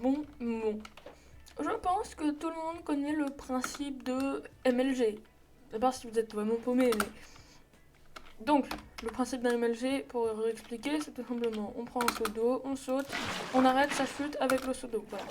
bon mot. Je pense que tout le monde connaît le principe de MLG. D'abord si vous êtes vraiment paumé, mais... Donc, le principe d'un MLG, pour expliquer, c'est tout simplement, on prend un seau d'eau, on saute, on arrête sa chute avec le seau d'eau. Voilà.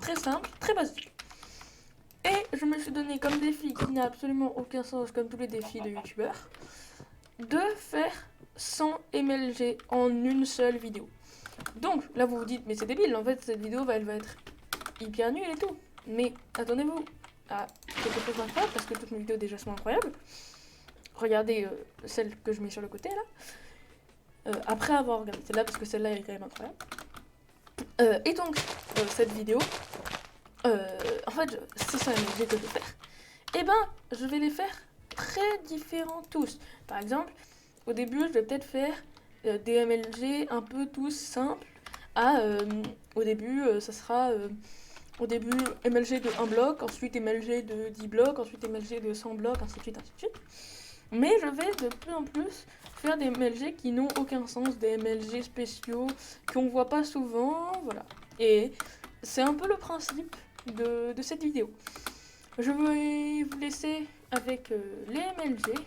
Très simple, très basique. Et je me suis donné comme défi, qui n'a absolument aucun sens, comme tous les défis de youtubeurs, de faire 100 MLG en une seule vidéo. Donc, là vous vous dites, mais c'est débile, en fait cette vidéo elle va être hyper nulle et tout. Mais attendez-vous à quelque chose d'incroyable, parce que toutes mes vidéos déjà sont incroyables. Regardez celle que je mets sur le côté là. Après avoir regardé celle-là, parce que celle-là est quand même incroyable. Et donc, cette vidéo, en fait, c'est ça MLG que je vais faire. Et ben, je vais les faire très différents tous. Par exemple, au début, je vais peut-être faire des MLG un peu tous simples. Au début, ça sera au début MLG de 1 bloc, ensuite MLG de 10 blocs, ensuite MLG de 100 blocs, ainsi de suite, ainsi de suite. Mais je vais de plus en plus faire des MLG qui n'ont aucun sens, des MLG spéciaux qu'on voit pas souvent, voilà. Et c'est un peu le principe de cette vidéo. Je vais vous laisser avec les MLG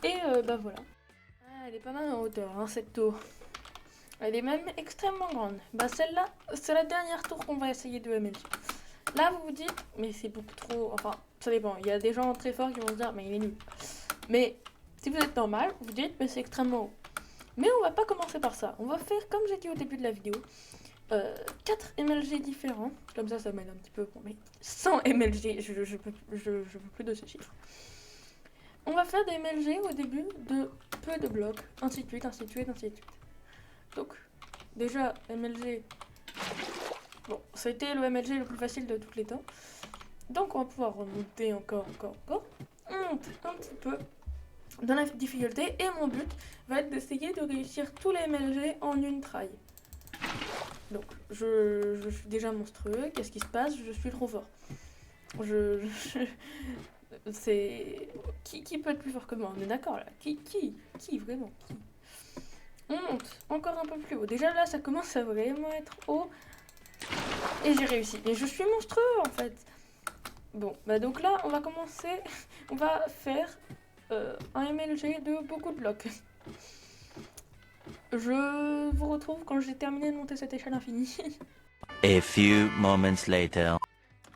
et bah voilà. Ah, elle est pas mal en hauteur, hein, cette tour. Elle est même extrêmement grande. Bah celle-là, c'est la dernière tour qu'on va essayer de MLG. Là vous vous dites, mais c'est beaucoup trop, enfin ça dépend, il y a des gens très forts qui vont se dire, mais il est nul. Mais si vous êtes normal, vous dites, mais c'est extrêmement haut. Mais on va pas commencer par ça. On va faire, comme j'ai dit au début de la vidéo, 4 MLG différents. Comme ça m'aide un petit peu. Bon, mais 100 MLG, je peux plus de ce chiffre. On va faire des MLG au début de peu de blocs, ainsi de suite, ainsi de suite, ainsi de suite. Donc, déjà, MLG... Bon, ça a été le MLG le plus facile de tous les temps. Donc, on va pouvoir remonter encore. On monte un petit peu dans la difficulté. Et mon but va être d'essayer de réussir tous les MLG en une try. Donc, je suis déjà monstrueux. Qu'est-ce qui se passe? Je suis trop fort. C'est... Qui peut être plus fort que moi? On est d'accord, là? Qui vraiment? Qui? On monte encore un peu plus haut. Déjà, là, ça commence à vraiment être haut. Et j'ai réussi. Et je suis monstrueux, en fait. Bon, bah donc là, on va commencer... On va faire un MLG de beaucoup de blocs. Je vous retrouve quand j'ai terminé de monter cette échelle infinie. A few moments later.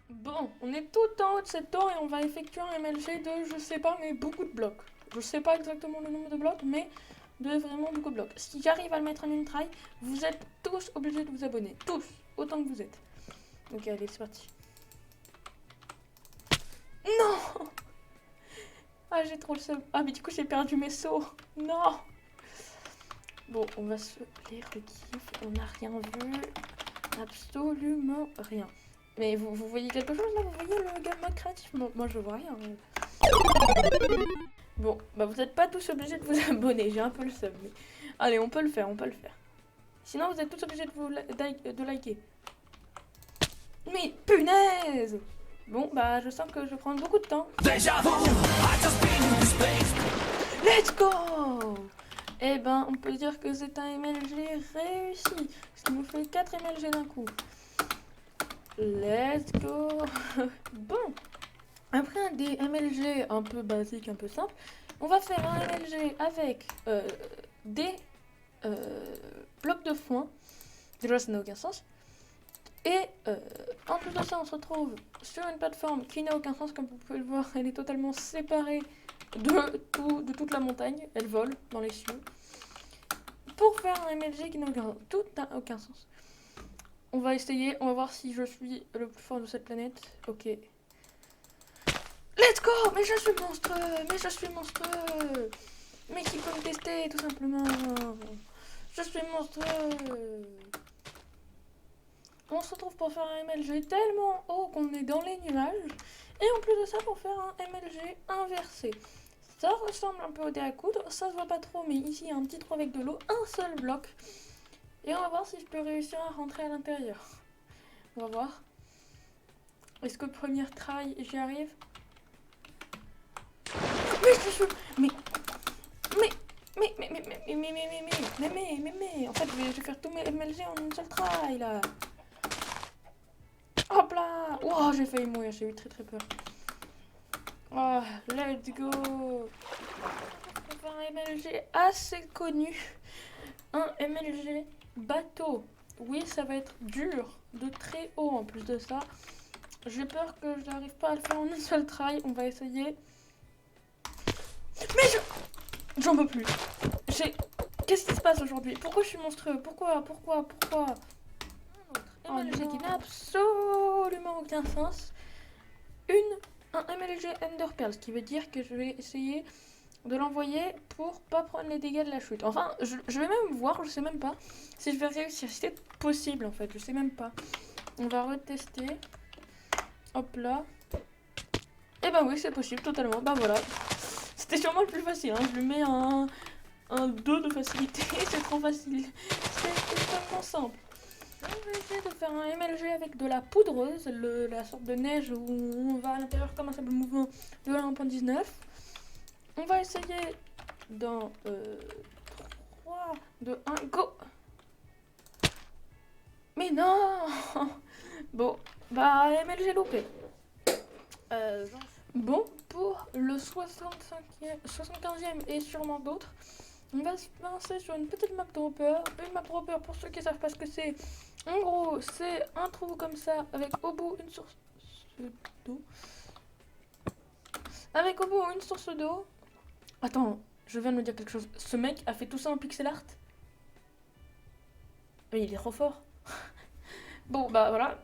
Bon, on est tout en haut de cette tour et on va effectuer un MLG de, je sais pas, mais beaucoup de blocs. Je sais pas exactement le nombre de blocs, mais de vraiment beaucoup de blocs. Si j'arrive à le mettre en une try, vous êtes tous obligés de vous abonner. Tous, autant que vous êtes. Ok, allez, c'est parti. Non! Ah, j'ai trop le seum. Ah, mais du coup, j'ai perdu mes sauts. Non! Bon, on va se les rekiff. On n'a rien vu. Absolument rien. Mais vous voyez quelque chose là? Vous voyez le game mode créatif? Moi, je vois rien. Bon, bah vous n'êtes pas tous obligés de vous abonner. J'ai un peu le seum. Mais... Allez, on peut le faire, Sinon, vous êtes tous obligés de liker. Mais punaise! Bon, bah je sens que je vais prendre beaucoup de temps. Let's go! Eh ben, on peut dire que c'est un MLG réussi. Ce qui nous fait 4 MLG d'un coup. Let's go! Bon, après des MLG un peu basiques, un peu simples, on va faire un MLG avec des blocs de foin. Déjà, ça n'a aucun sens. Et en plus de ça, on se retrouve sur une plateforme qui n'a aucun sens, comme vous pouvez le voir. Elle est totalement séparée de toute la montagne. Elle vole dans les cieux. Pour faire un MLG qui n'a aucun sens. On va essayer, on va voir si je suis le plus fort de cette planète. Ok. Let's go! Mais je suis monstrueux! Mais qui peut me tester, tout simplement? Je suis monstrueux! On se retrouve pour faire un MLG tellement haut qu'on est dans les nuages. Et en plus de ça, pour faire un MLG inversé. Ça ressemble un peu au dé à coudre, ça se voit pas trop, mais ici il y a un petit trou avec de l'eau, un seul bloc. Et on va voir si je peux réussir à rentrer à l'intérieur. On va voir. Est-ce que première try, j'y arrive? Mais je suis... Mais... En fait, je vais faire tous mes MLG en une seule try, là. Oh, j'ai failli mourir, j'ai eu très très peur. Oh, let's go. On va un MLG assez connu. Un MLG bateau. Oui, ça va être dur, de très haut en plus de ça. J'ai peur que je n'arrive pas à le faire en un seul try. On va essayer. Mais j'en peux plus. Qu'est-ce qui se passe aujourd'hui? Pourquoi je suis monstrueux? Pourquoi? Un MLG qui n'a absolument aucun sens. Un MLG Enderpearl, ce qui veut dire que je vais essayer de l'envoyer pour pas prendre les dégâts de la chute. Enfin, je vais même voir, je sais même pas si je vais réussir. Si c'est possible en fait, je sais même pas. On va retester. Hop là. Et ben oui, c'est possible totalement. Bah voilà. C'était sûrement le plus facile. Hein. Je lui mets un 2 de facilité. C'est trop facile. C'est extrêmement simple. On va essayer de faire un MLG avec de la poudreuse, la sorte de neige où on va à l'intérieur comme un simple mouvement de la 1.19. On va essayer dans 3, 2, 1, go! Mais non! Bon, bah MLG loupé. Bon, pour le 75e et sûrement d'autres, on va se lancer sur une petite map dropper. Une map dropper, pour ceux qui savent pas ce que c'est, en gros, c'est un trou comme ça, avec au bout une source d'eau. Avec au bout une source d'eau. Attends, je viens de me dire quelque chose. Ce mec a fait tout ça en pixel art? Mais il est trop fort. Bon, bah voilà.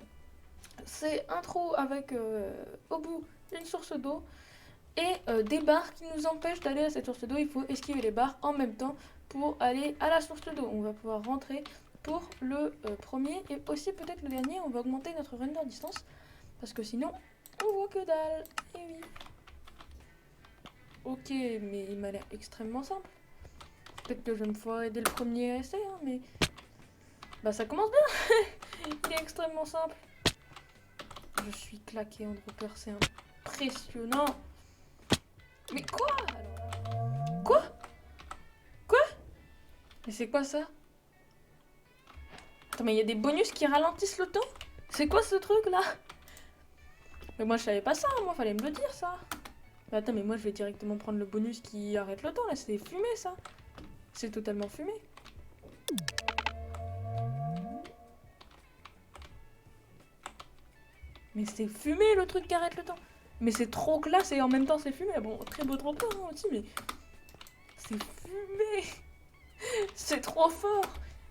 C'est un trou avec au bout une source d'eau. Et des barres qui nous empêchent d'aller à cette source d'eau. Il faut esquiver les barres en même temps pour aller à la source d'eau. On va pouvoir rentrer pour le premier et aussi peut-être le dernier. On va augmenter notre render distance parce que sinon on voit que dalle. Et oui. Ok, mais il m'a l'air extrêmement simple. Peut-être que je vais me foirer dès le premier essai, hein, mais bah ça commence bien. Il est extrêmement simple. Je suis claqué en dropper, c'est impressionnant. Mais quoi? Quoi? Mais c'est quoi ça? Attends, mais il y a des bonus qui ralentissent le temps? C'est quoi ce truc là? Mais moi je savais pas ça, moi fallait me le dire ça. Mais attends, mais moi je vais directement prendre le bonus qui arrête le temps là, c'est fumé ça. C'est totalement fumé. Mais c'est fumé le truc qui arrête le temps. Mais c'est trop classe et en même temps c'est fumé. Bon, très beau dropper hein, aussi, mais c'est fumé. C'est trop fort.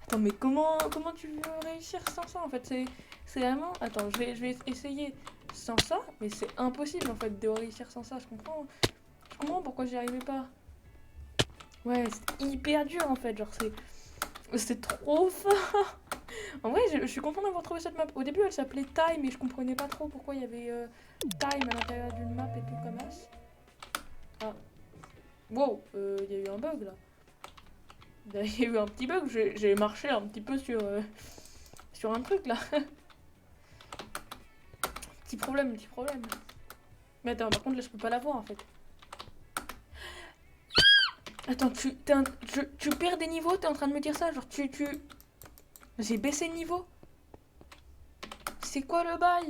Attends, mais comment tu veux réussir sans ça en fait? C'est vraiment... Attends, je vais essayer sans ça, mais c'est impossible en fait de réussir sans ça. Je comprends pourquoi j'y arrivais pas. Ouais, c'est hyper dur en fait. Genre, c'est trop fort. En vrai, je suis contente d'avoir trouvé cette map. Au début, elle s'appelait Time, mais je comprenais pas trop pourquoi il y avait Time à l'intérieur d'une map et tout comme ça. Ah. Wow, il y a eu un bug là. Il y a eu un petit bug, j'ai marché un petit peu sur un truc là. Petit problème. Mais attends, par contre là je peux pas la voir en fait. Attends, tu perds des niveaux, t'es en train de me dire ça? Genre J'ai baissé le niveau? C'est quoi le bail?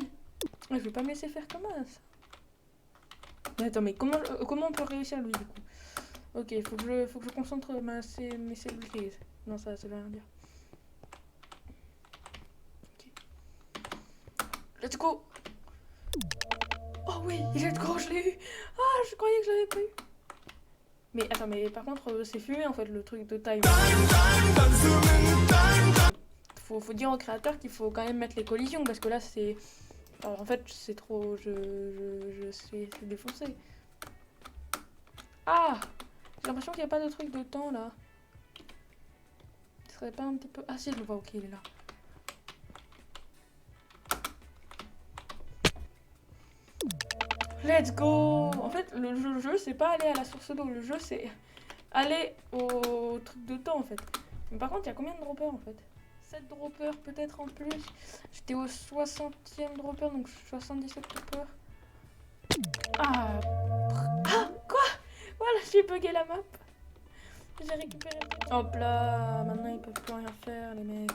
Je vais pas me laisser faire comme ça. Mais attends, mais comment on peut réussir lui du coup? Ok, faut que je concentre mes cellules. Non, ça veut rien dire. Ok. Let's go! Oh oui, let's go, je l'ai eu! Ah, je croyais que je l'avais pas eu. Mais attends, mais par contre, c'est fumé en fait le truc de time. Faut dire au créateur qu'il faut quand même mettre les collisions parce que là c'est... Alors, en fait, c'est trop... Je suis défoncé. Ah! J'ai l'impression qu'il n'y a pas de truc de temps là. Ce serait pas un petit peu... Ah si, je le vois, ok, il est là. Let's go! En fait, le jeu, c'est pas aller à la source d'eau. Le jeu, c'est aller au truc de temps, en fait. Mais par contre, il y a combien de droppers, en fait? 7 droppers, peut-être en plus. J'étais au 60e dropper, donc 77 droppers. Ah! Ah! Quoi? Voilà, j'ai bugué la map. J'ai récupéré le truc. Hop là! Maintenant, ils peuvent plus rien faire, les mecs.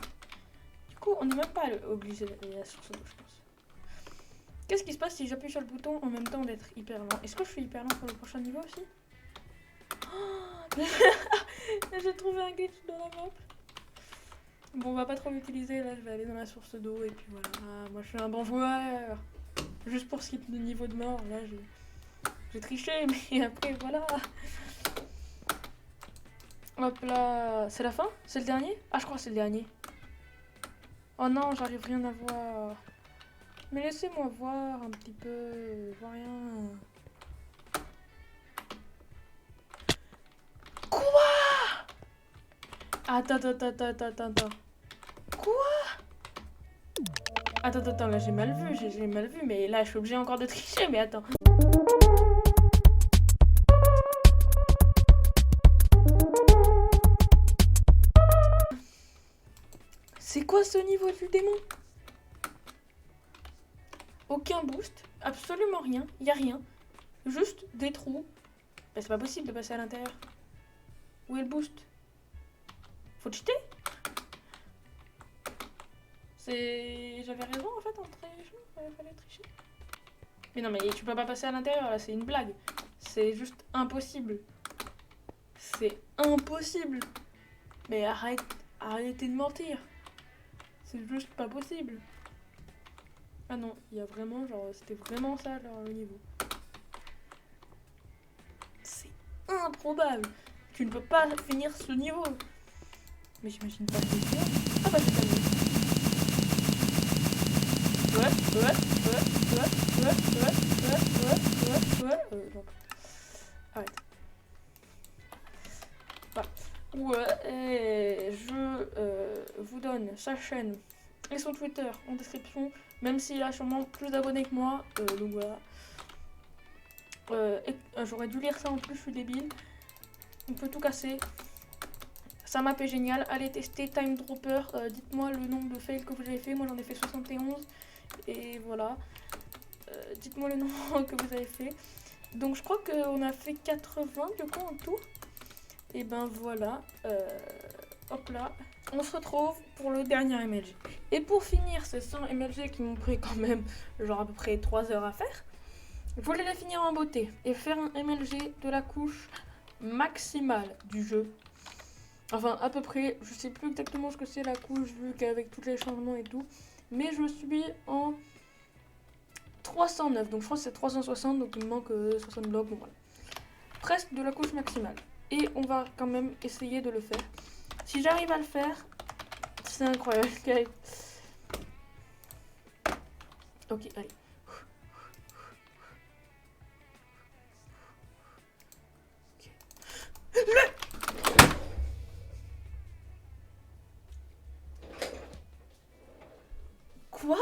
Du coup, on n'est même pas obligé d'aller à la source d'eau, je pense. Qu'est-ce qui se passe si j'appuie sur le bouton en même temps d'être hyper lent? Est-ce que je suis hyper lent sur le prochain niveau aussi? Oh j'ai trouvé un glitch dans la map. Bon, on va pas trop l'utiliser, là je vais aller dans la source d'eau et puis voilà. Ah, moi je suis un bon joueur. Juste pour ce qui est de niveau de mort, là j'ai triché, mais après voilà. Hop là, c'est la fin? C'est le dernier? Ah, je crois que c'est le dernier. Oh non, j'arrive rien à voir. Mais laissez-moi voir un petit peu, je vois rien. Quoi? Attends. Quoi? Attends, là j'ai mal vu, mais là je suis obligée encore de tricher, mais attends. C'est quoi ce niveau du démon? Aucun boost, absolument rien, y a rien. Juste des trous. Bah, c'est pas possible de passer à l'intérieur. Où est le boost? Faut cheater? J'avais raison en fait en trichant, il fallait tricher. Mais non mais tu peux pas passer à l'intérieur là, c'est une blague. C'est juste impossible. C'est impossible. Mais arrêtez de mentir. C'est juste pas possible. Ah non, il y a vraiment genre, c'était vraiment ça genre, le niveau. C'est improbable. Tu ne peux pas finir ce niveau. Mais j'imagine pas que c'est bien. Ah bah c'est terminé. Non. Arrête. Bah. Ouais, je vous donne sa chaîne et son Twitter en description, même s'il a sûrement plus d'abonnés que moi, donc voilà. J'aurais dû lire ça en plus, je suis débile. On peut tout casser. Sa map est géniale, allez tester Time Dropper, dites-moi le nombre de fails que vous avez fait, moi j'en ai fait 71, et voilà. Dites-moi le nombre que vous avez fait. Donc je crois qu'on a fait 80 du coup en tout. Et ben voilà, hop là, on se retrouve pour le dernier MLG. Et pour finir ces 100 MLG qui m'ont pris quand même genre à peu près 3 heures à faire, je voulais les finir en beauté et faire un MLG de la couche maximale du jeu. Enfin à peu près, je sais plus exactement ce que c'est la couche vu qu'avec tous les changements et tout, mais je suis en 309, donc je crois que c'est 360, donc il me manque 60 blocs, bon voilà. Presque de la couche maximale. Et on va quand même essayer de le faire. Si j'arrive à le faire, c'est incroyable. Ok, allez. Okay. Quoi?